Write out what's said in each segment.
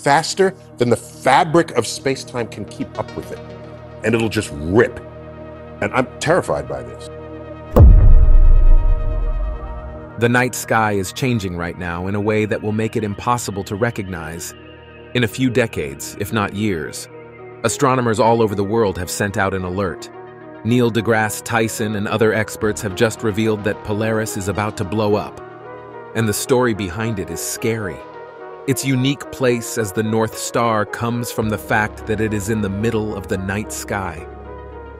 faster than the fabric of space-time can keep up with it. And it'll just rip. And I'm terrified by this. The night sky is changing right now in a way that will make it impossible to recognize. In a few decades, if not years, astronomers all over the world have sent out an alert. Neil deGrasse Tyson and other experts have just revealed that Polaris is about to blow up. And the story behind it is scary. Its unique place as the North Star comes from the fact that it is in the middle of the night sky.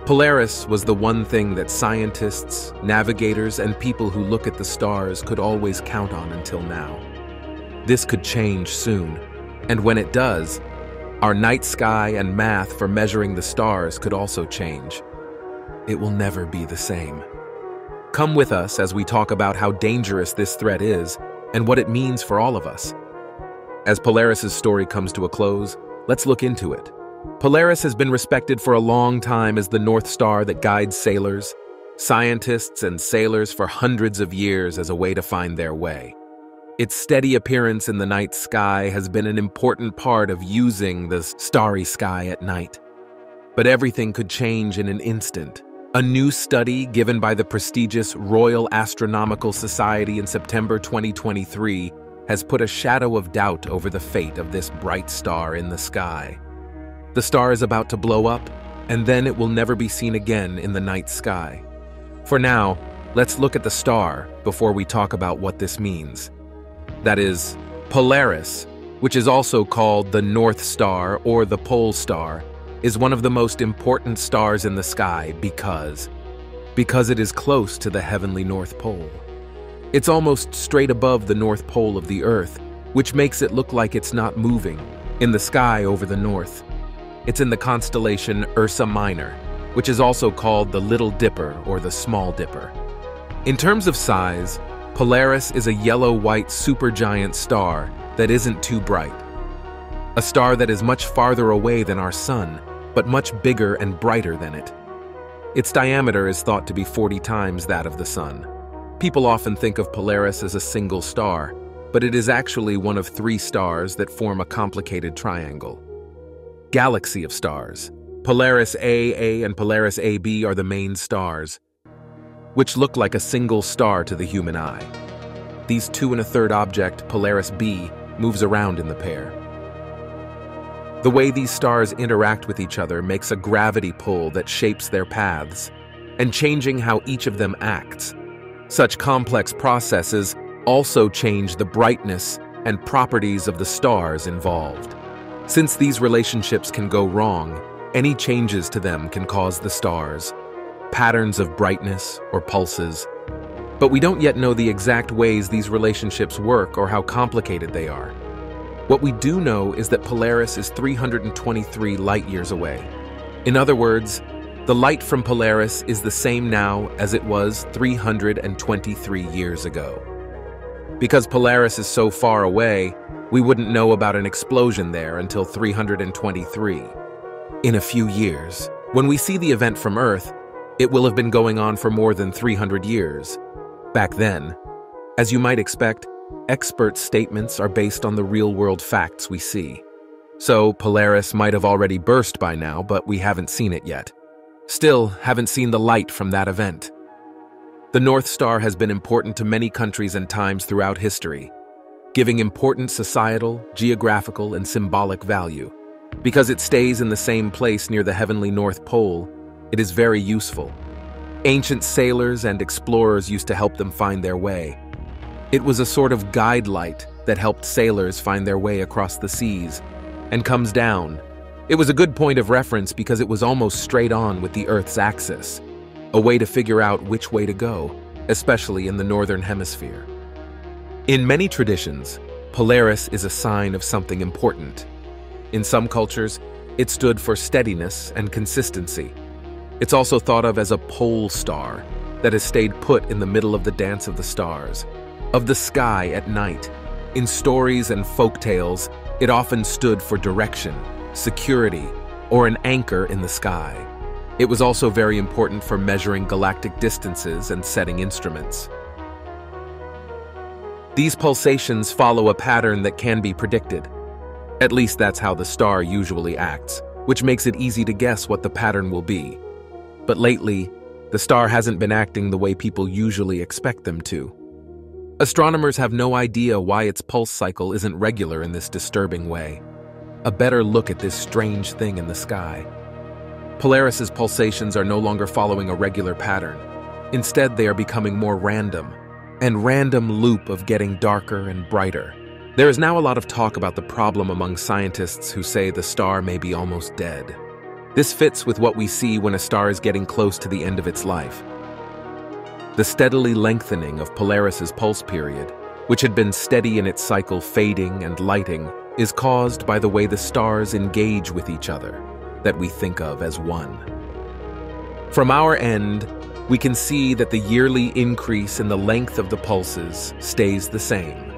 Polaris was the one thing that scientists, navigators, and people who look at the stars could always count on until now. This could change soon, and when it does, our night sky and math for measuring the stars could also change. It will never be the same. Come with us as we talk about how dangerous this threat is and what it means for all of us. As Polaris's story comes to a close, let's look into it. Polaris has been respected for a long time as the North Star that guides sailors, scientists, and sailors for hundreds of years as a way to find their way. Its steady appearance in the night sky has been an important part of using the starry sky at night. But everything could change in an instant. A new study given by the prestigious Royal Astronomical Society in September 2023 has put a shadow of doubt over the fate of this bright star in the sky. The star is about to blow up, and then it will never be seen again in the night sky. For now, let's look at the star before we talk about what this means. That is, Polaris, which is also called the North Star or the Pole Star, is one of the most important stars in the sky because it is close to the heavenly North Pole. It's almost straight above the North Pole of the Earth, which makes it look like it's not moving in the sky over the north. It's in the constellation Ursa Minor, which is also called the Little Dipper or the Small Dipper. In terms of size, Polaris is a yellow-white supergiant star that isn't too bright. A star that is much farther away than our Sun, but much bigger and brighter than it. Its diameter is thought to be 40 times that of the Sun. People often think of Polaris as a single star, but it is actually one of 3 stars that form a complicated triangle. Galaxy of stars. Polaris AA and Polaris AB are the main stars, which look like a single star to the human eye. These 2 1/3 object, Polaris B, moves around in the pair. The way these stars interact with each other makes a gravity pull that shapes their paths, and changing how each of them acts. Such complex processes also change the brightness and properties of the stars involved. Since these relationships can go wrong, any changes to them can cause the stars patterns of brightness or pulses. But we don't yet know the exact ways these relationships work or how complicated they are. What we do know is that Polaris is 323 light-years away. In other words, the light from Polaris is the same now as it was 323 years ago. Because Polaris is so far away, we wouldn't know about an explosion there until 323. In a few years, when we see the event from Earth, it will have been going on for more than 300 years. Back then, as you might expect, expert statements are based on the real-world facts we see. So Polaris might have already burst by now, but we haven't seen it yet. Still, haven't seen the light from that event. The North Star has been important to many countries and times throughout history, giving important societal, geographical, and symbolic value. Because it stays in the same place near the heavenly North Pole, it is very useful. Ancient sailors and explorers used to help them find their way. It was a sort of guide light that helped sailors find their way across the seas, and comes down. It was a good point of reference because it was almost straight on with the Earth's axis, a way to figure out which way to go, especially in the northern hemisphere. In many traditions, Polaris is a sign of something important. In some cultures, it stood for steadiness and consistency. It's also thought of as a pole star that has stayed put in the middle of the dance of the stars, of the sky at night. In stories and folk tales, it often stood for direction, security, or an anchor in the sky. It was also very important for measuring galactic distances and setting instruments. These pulsations follow a pattern that can be predicted. At least that's how the star usually acts, which makes it easy to guess what the pattern will be. But lately, the star hasn't been acting the way people usually expect them to. Astronomers have no idea why its pulse cycle isn't regular in this disturbing way. A better look at this strange thing in the sky. Polaris's pulsations are no longer following a regular pattern. Instead, they are becoming more random, and random loop of getting darker and brighter. There is now a lot of talk about the problem among scientists who say the star may be almost dead. This fits with what we see when a star is getting close to the end of its life. The steadily lengthening of Polaris's pulse period, which had been steady in its cycle fading and lighting, is caused by the way the stars engage with each other, that we think of as one. From our end, we can see that the yearly increase in the length of the pulses stays the same,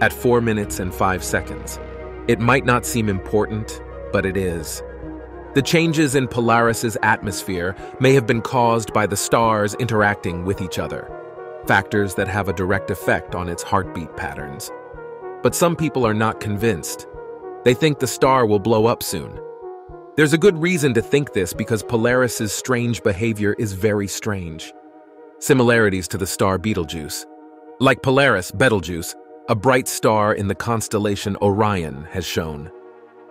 at 4 minutes and 5 seconds. It might not seem important, but it is. The changes in Polaris's atmosphere may have been caused by the stars interacting with each other, factors that have a direct effect on its heartbeat patterns. But some people are not convinced. They think the star will blow up soon. There's a good reason to think this because Polaris's strange behavior is very strange. Similarities to the star Betelgeuse. Like Polaris, Betelgeuse, a bright star in the constellation Orion, has shown.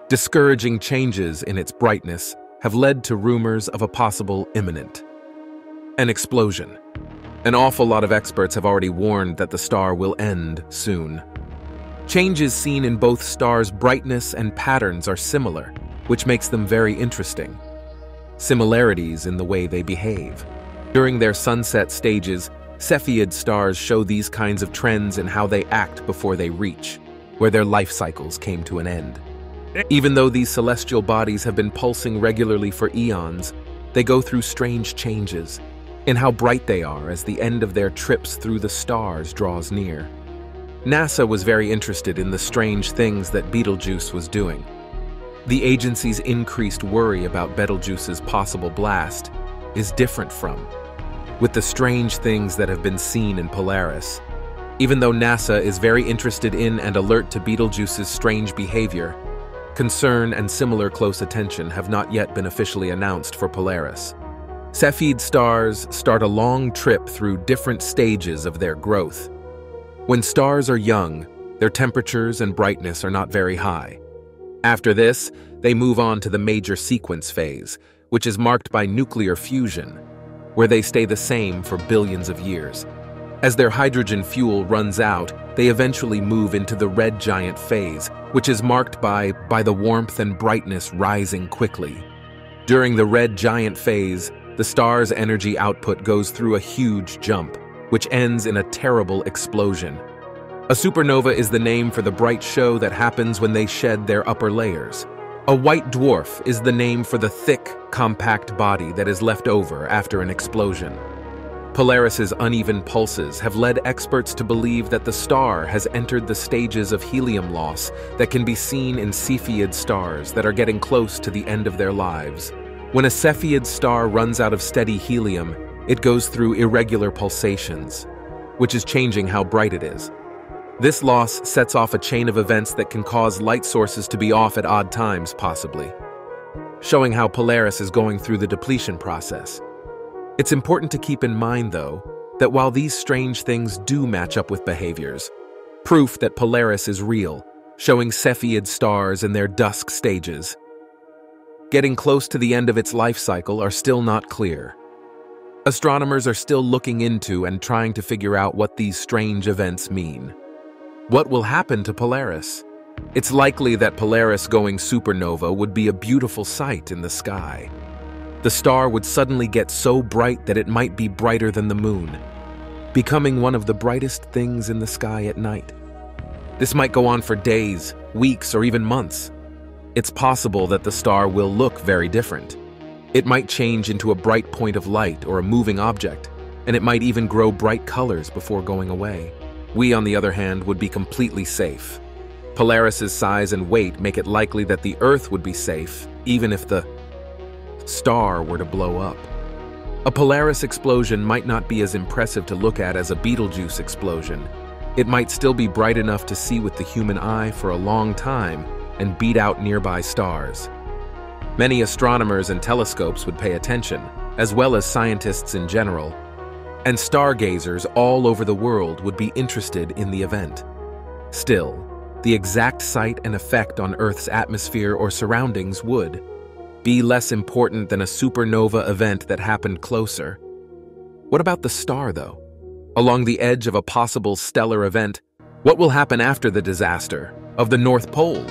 Discouraging changes in its brightness have led to rumors of a possible imminent an explosion. An awful lot of experts have already warned that the star will end soon. Changes seen in both stars' brightness and patterns are similar, which makes them very interesting. Similarities in the way they behave. During their sunset stages, Cepheid stars show these kinds of trends in how they act before they reach, where their life cycles came to an end. Even though these celestial bodies have been pulsing regularly for eons, they go through strange changes in how bright they are as the end of their trips through the stars draws near. NASA was very interested in the strange things that Betelgeuse was doing. The agency's increased worry about Betelgeuse's possible blast is different from, with the strange things that have been seen in Polaris. Even though NASA is very interested in and alert to Betelgeuse's strange behavior, concern and similar close attention have not yet been officially announced for Polaris. Cepheid stars start a long trip through different stages of their growth. When stars are young, their temperatures and brightness are not very high. After this, they move on to the major sequence phase, which is marked by nuclear fusion, where they stay the same for billions of years. As their hydrogen fuel runs out, they eventually move into the red giant phase, which is marked by the warmth and brightness rising quickly. During the red giant phase, the star's energy output goes through a huge jump, which ends in a terrible explosion. A supernova is the name for the bright show that happens when they shed their upper layers. A white dwarf is the name for the thick, compact body that is left over after an explosion. Polaris's uneven pulses have led experts to believe that the star has entered the stages of helium loss that can be seen in Cepheid stars that are getting close to the end of their lives. When a Cepheid star runs out of steady helium, it goes through irregular pulsations, which is changing how bright it is. This loss sets off a chain of events that can cause light sources to be off at odd times, possibly, showing how Polaris is going through the depletion process. It's important to keep in mind, though, that while these strange things do match up with behaviors, proof that Polaris is real, showing Cepheid stars in their dusk stages, getting close to the end of its life cycle are still not clear. Astronomers are still looking into and trying to figure out what these strange events mean. What will happen to Polaris? It's likely that Polaris going supernova would be a beautiful sight in the sky. The star would suddenly get so bright that it might be brighter than the moon, becoming one of the brightest things in the sky at night. This might go on for days, weeks, or even months. It's possible that the star will look very different. It might change into a bright point of light or a moving object, and it might even grow bright colors before going away. We, on the other hand, would be completely safe. Polaris's size and weight make it likely that the Earth would be safe, even if the star were to blow up. A Polaris explosion might not be as impressive to look at as a Betelgeuse explosion. It might still be bright enough to see with the human eye for a long time, and beat out nearby stars. Many astronomers and telescopes would pay attention, as well as scientists in general, and stargazers all over the world would be interested in the event. Still, the exact site and effect on Earth's atmosphere or surroundings would be less important than a supernova event that happened closer. What about the star, though? Along the edge of a possible stellar event, what will happen after the disaster of the North Pole?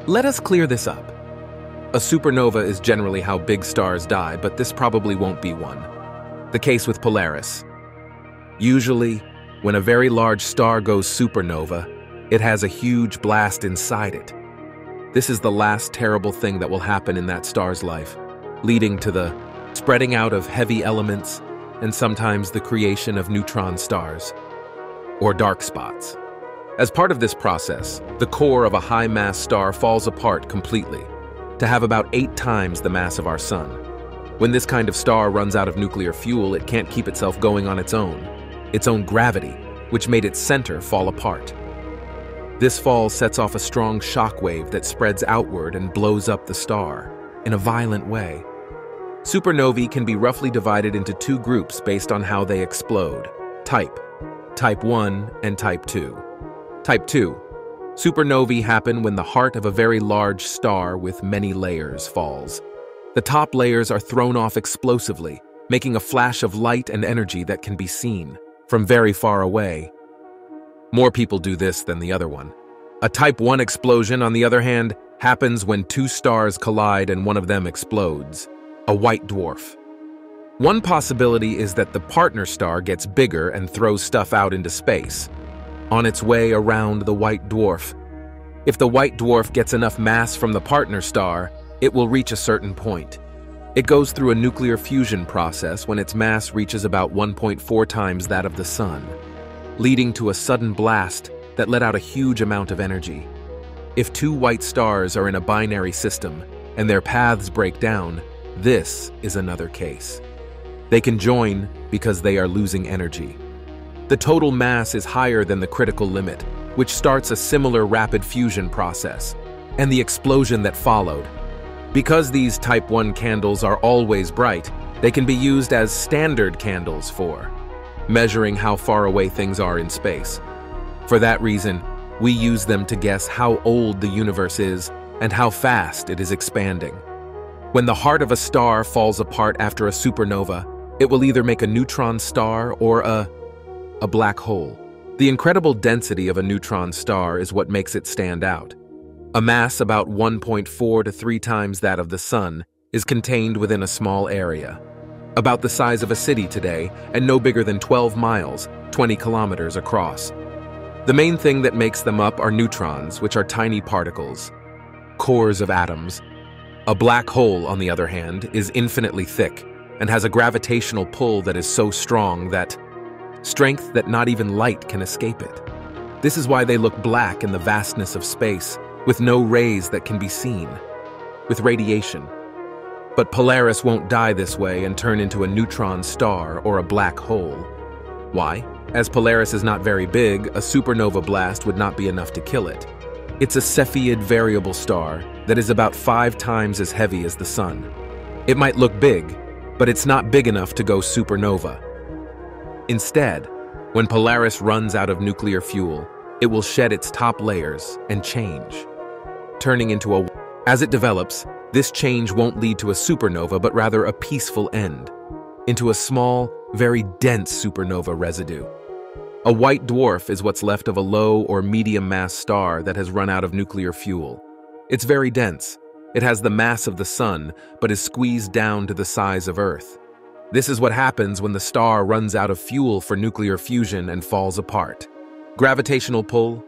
Let us clear this up. A supernova is generally how big stars die, but this probably won't be one. The case with Polaris. Usually, when a very large star goes supernova, it has a huge blast inside it. This is the last terrible thing that will happen in that star's life, leading to the spreading out of heavy elements and sometimes the creation of neutron stars, or dark spots. As part of this process, the core of a high-mass star falls apart completely, to have about 8 times the mass of our Sun. When this kind of star runs out of nuclear fuel, it can't keep itself going on its own gravity, which made its center fall apart. This fall sets off a strong shock wave that spreads outward and blows up the star in a violent way. Supernovae can be roughly divided into 2 groups based on how they explode: Type 1 and Type 2. Type 2. Supernovae happen when the heart of a very large star with many layers falls. The top layers are thrown off explosively, making a flash of light and energy that can be seen from very far away. More people do this than the other one. A Type 1 explosion, on the other hand, happens when 2 stars collide and one of them explodes, a white dwarf. One possibility is that the partner star gets bigger and throws stuff out into space, on its way around the white dwarf. If the white dwarf gets enough mass from the partner star, it will reach a certain point. It goes through a nuclear fusion process when its mass reaches about 1.4 times that of the Sun, leading to a sudden blast that let out a huge amount of energy. If 2 white stars are in a binary system and their paths break down, this is another case. They can join because they are losing energy. The total mass is higher than the critical limit, which starts a similar rapid fusion process, and the explosion that followed. Because these Type 1 candles are always bright, they can be used as standard candles for measuring how far away things are in space. For that reason, we use them to guess how old the universe is and how fast it is expanding. When the heart of a star falls apart after a supernova, it will either make a neutron star or a black hole. The incredible density of a neutron star is what makes it stand out. A mass about 1.4 to 3 times that of the Sun is contained within a small area, about the size of a city today and no bigger than 12 miles, 20 kilometers across. The main thing that makes them up are neutrons, which are tiny particles, cores of atoms. A black hole, on the other hand, is infinitely thick and has a gravitational pull that is so strong that not even light can escape it. This is why they look black in the vastness of space, with no rays that can be seen, with radiation. But Polaris won't die this way and turn into a neutron star or a black hole. Why? As Polaris is not very big, a supernova blast would not be enough to kill it. It's a Cepheid variable star that is about 5 times as heavy as the Sun. It might look big, but it's not big enough to go supernova. Instead, when Polaris runs out of nuclear fuel, it will shed its top layers and change, turning into a... As it develops, this change won't lead to a supernova, but rather a peaceful end, into a small, very dense supernova residue. A white dwarf is what's left of a low or medium mass star that has run out of nuclear fuel. It's very dense. It has the mass of the Sun, but is squeezed down to the size of Earth. This is what happens when the star runs out of fuel for nuclear fusion and falls apart. Gravitational pull?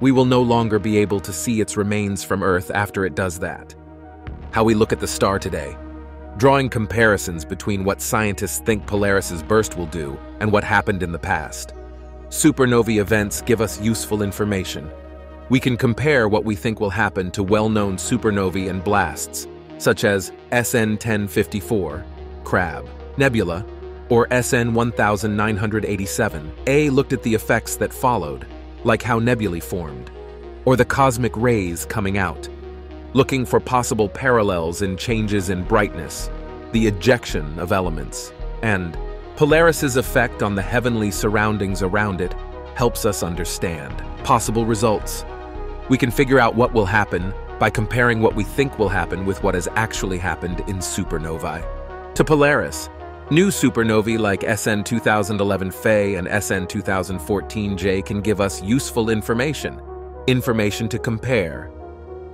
We will no longer be able to see its remains from Earth after it does that. How we look at the star today, drawing comparisons between what scientists think Polaris's burst will do and what happened in the past. Supernovae events give us useful information. We can compare what we think will happen to well-known supernovae and blasts, such as SN 1054, Crab, Nebula, or SN 1987. A looked at the effects that followed, like how nebulae formed. or the cosmic rays coming out, looking for possible parallels in changes in brightness, the ejection of elements, and Polaris's effect on the heavenly surroundings around it helps us understand possible results. We can figure out what will happen by comparing what we think will happen with what has actually happened in supernovae. To Polaris, new supernovae like SN 2011 Phae and SN 2014 J can give us useful information to compare,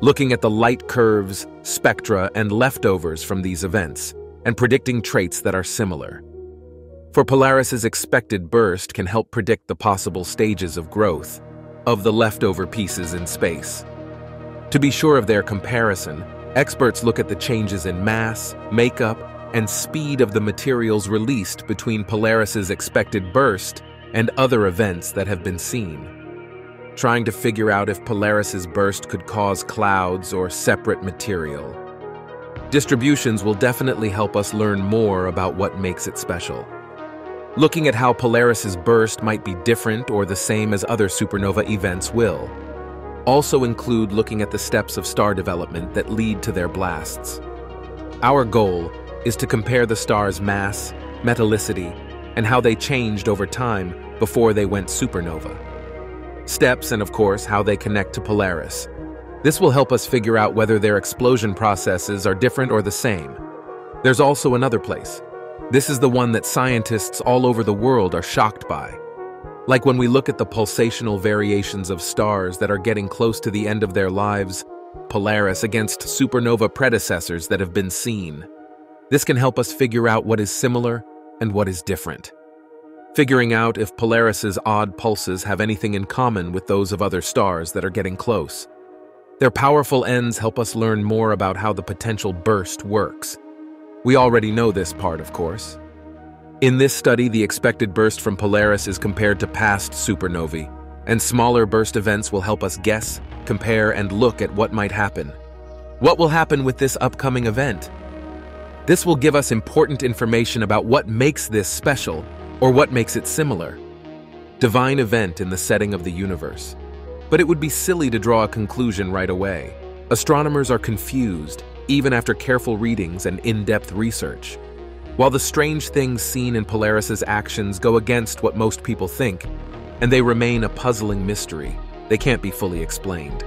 looking at the light curves, spectra, and leftovers from these events, and predicting traits that are similar. For Polaris's expected burst can help predict the possible stages of growth of the leftover pieces in space. To be sure of their comparison, experts look at the changes in mass, makeup, and speed of the materials released between Polaris's expected burst and other events that have been seen, trying to figure out if Polaris's burst could cause clouds or separate material. Distributions will definitely help us learn more about what makes it special. Looking at how Polaris's burst might be different or the same as other supernova events will also include looking at the steps of star development that lead to their blasts. Our goal is to compare the star's mass, metallicity, and how they changed over time before they went supernova. Steps and, of course, how they connect to Polaris. This will help us figure out whether their explosion processes are different or the same. There's also another place. This is the one that scientists all over the world are shocked by. Like when we look at the pulsational variations of stars that are getting close to the end of their lives, Polaris against supernova predecessors that have been seen. This can help us figure out what is similar and what is different. Figuring out if Polaris's odd pulses have anything in common with those of other stars that are getting close. Their powerful ends help us learn more about how the potential burst works. We already know this part, of course. In this study, the expected burst from Polaris is compared to past supernovae, and smaller burst events will help us guess, compare, and look at what might happen. What will happen with this upcoming event? This will give us important information about what makes this special, or what makes it similar. Divine event in the setting of the universe. But it would be silly to draw a conclusion right away. Astronomers are confused, even after careful readings and in-depth research. While the strange things seen in Polaris's actions go against what most people think, and they remain a puzzling mystery, they can't be fully explained.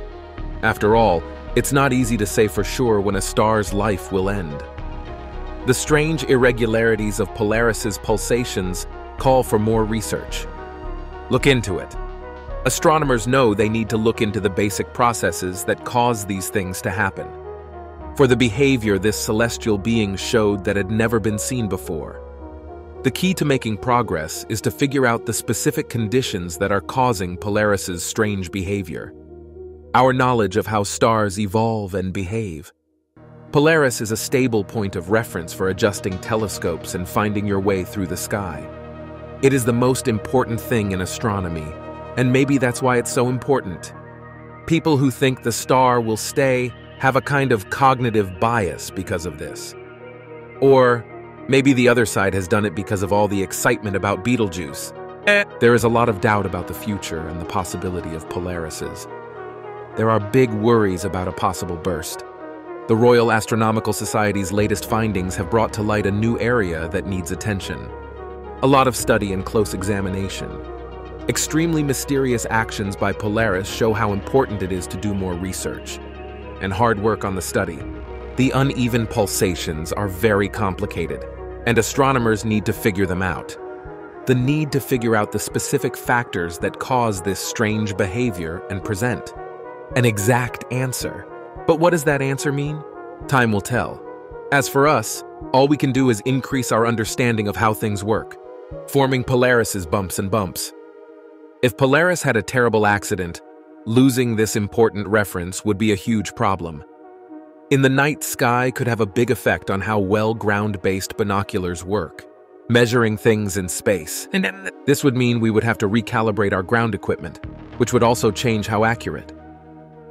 After all, it's not easy to say for sure when a star's life will end. The strange irregularities of Polaris's pulsations call for more research. Look into it. Astronomers know they need to look into the basic processes that cause these things to happen. For the behavior this celestial being showed that had never been seen before. The key to making progress is to figure out the specific conditions that are causing Polaris's strange behavior. Our knowledge of how stars evolve and behave. Polaris is a stable point of reference for adjusting telescopes and finding your way through the sky. It is the most important thing in astronomy, and maybe that's why it's so important. People who think the star will stay have a kind of cognitive bias because of this. Or maybe the other side has done it because of all the excitement about Betelgeuse. There is a lot of doubt about the future and the possibility of Polaris's. There are big worries about a possible burst. The Royal Astronomical Society's latest findings have brought to light a new area that needs attention. A lot of study and close examination. Extremely mysterious actions by Polaris show how important it is to do more research and hard work on the study. The uneven pulsations are very complicated, and astronomers need to figure them out. The need to figure out the specific factors that cause this strange behavior and present an exact answer. But what does that answer mean? Time will tell. As for us, all we can do is increase our understanding of how things work, forming Polaris's bumps and bumps. If Polaris had a terrible accident, losing this important reference would be a huge problem. In the night sky could have a big effect on how well ground-based binoculars work, measuring things in space. This would mean we would have to recalibrate our ground equipment, which would also change how accurate.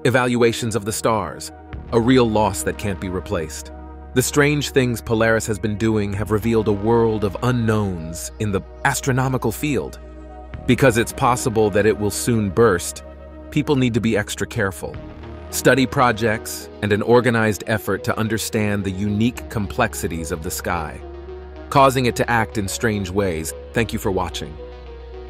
Evaluations of the stars, a real loss that can't be replaced. The strange things Polaris has been doing have revealed a world of unknowns in the astronomical field. Because it's possible that it will soon burst, people need to be extra careful. Study projects and an organized effort to understand the unique complexities of the sky, causing it to act in strange ways. Thank you for watching.